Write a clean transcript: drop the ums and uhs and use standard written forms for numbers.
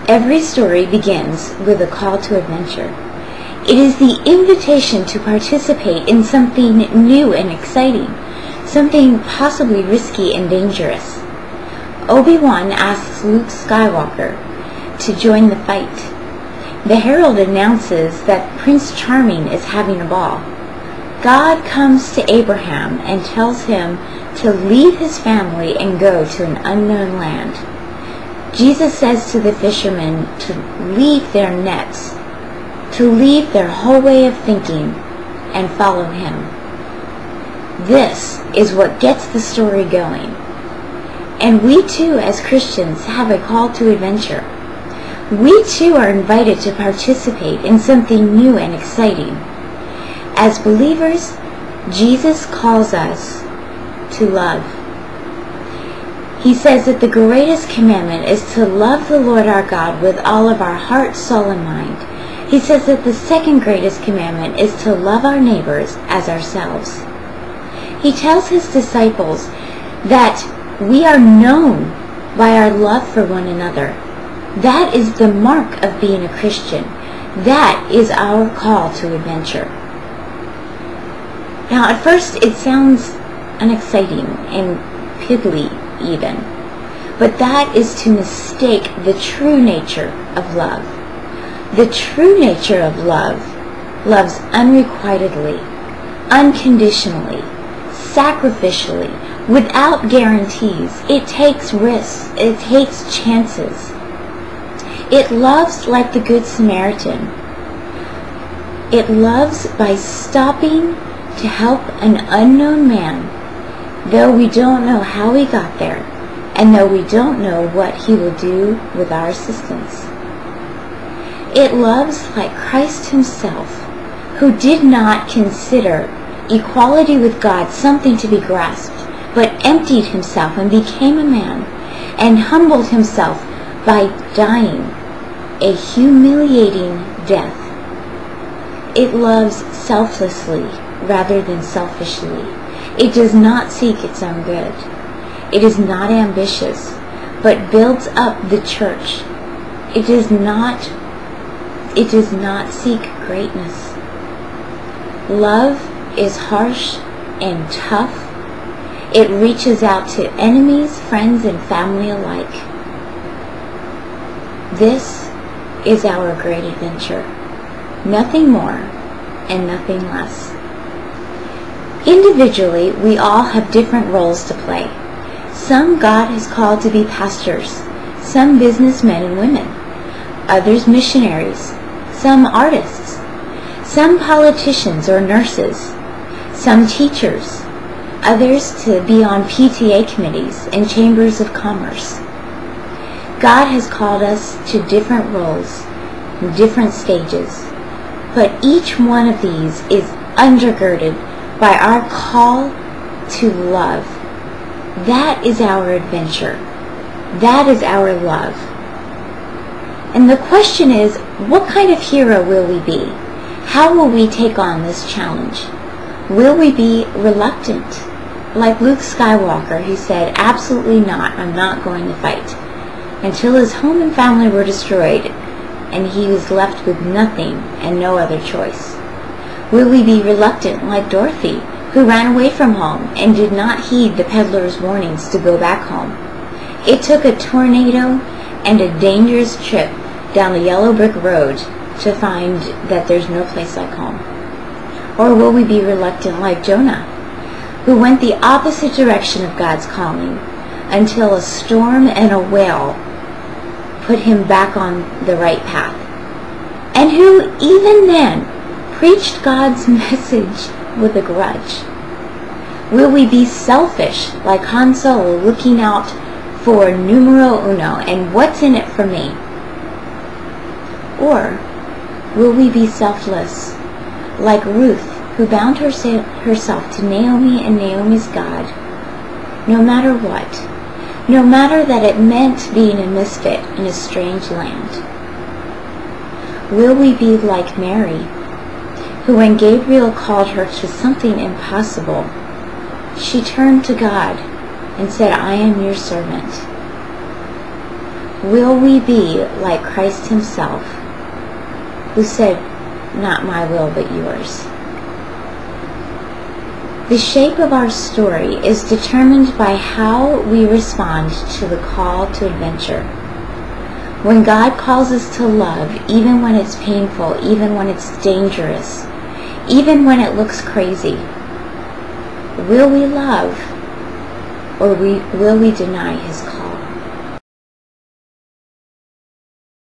Every story begins with a call to adventure. It is the invitation to participate in something new and exciting, something possibly risky and dangerous. Obi-Wan asks Luke Skywalker to join the fight. The herald announces that Prince Charming is having a ball. God comes to Abraham and tells him to leave his family and go to an unknown land. Jesus says to the fishermen to leave their nets, to leave their whole way of thinking, and follow him. This is what gets the story going. And we too, as Christians, have a call to adventure. We too are invited to participate in something new and exciting. As believers, Jesus calls us to love. He says that the greatest commandment is to love the Lord our God with all of our heart, soul, and mind. He says that the second greatest commandment is to love our neighbors as ourselves. He tells his disciples that we are known by our love for one another. That is the mark of being a Christian. That is our call to adventure. Now, at first, it sounds unexciting and piddly even, but that is to mistake the true nature of love. The true nature of love loves unrequitedly, unconditionally, sacrificially, without guarantees. It takes risks. It takes chances. It loves like the Good Samaritan. It loves by stopping to help an unknown man, though we don't know how he got there, and though we don't know what he will do with our assistance. It loves like Christ himself, who did not consider equality with God something to be grasped, but emptied himself and became a man, and humbled himself by dying a humiliating death. It loves selflessly rather than selfishly. It does not seek its own good. It is not ambitious, but builds up the church. It does not seek greatness. Love is harsh and tough. It reaches out to enemies, friends, and family alike. This is our great adventure. Nothing more and nothing less. Individually, we all have different roles to play. Some God has called to be pastors, some businessmen and women, others missionaries, some artists, some politicians or nurses, some teachers, others to be on PTA committees and chambers of commerce. God has called us to different roles, different stages, but each one of these is undergirded by our call to love. That is our adventure. That is our love. And the question is, what kind of hero will we be? How will we take on this challenge? Will we be reluctant? Like Luke Skywalker, who said, absolutely not, I'm not going to fight, until his home and family were destroyed and he was left with nothing and no other choice. Will we be reluctant like Dorothy, who ran away from home and did not heed the peddler's warnings to go back home? It took a tornado and a dangerous trip down the yellow brick road to find that there's no place like home. Or will we be reluctant like Jonah, who went the opposite direction of God's calling until a storm and a whale put him back on the right path, and who even then preached God's message with a grudge? Will we be selfish like Han Solo, looking out for numero uno and what's in it for me? Or will we be selfless like Ruth, who bound herself to Naomi and Naomi's God, no matter what, no matter that it meant being a misfit in a strange land? Will we be like Mary, who when Gabriel called her to something impossible, she turned to God and said, I am your servant? Will we be like Christ himself, who said, "Not my will, but yours"? The shape of our story is determined by how we respond to the call to adventure. When God calls us to love, even when it's painful, even when it's dangerous, even when it looks crazy, will we love, or will we deny his call?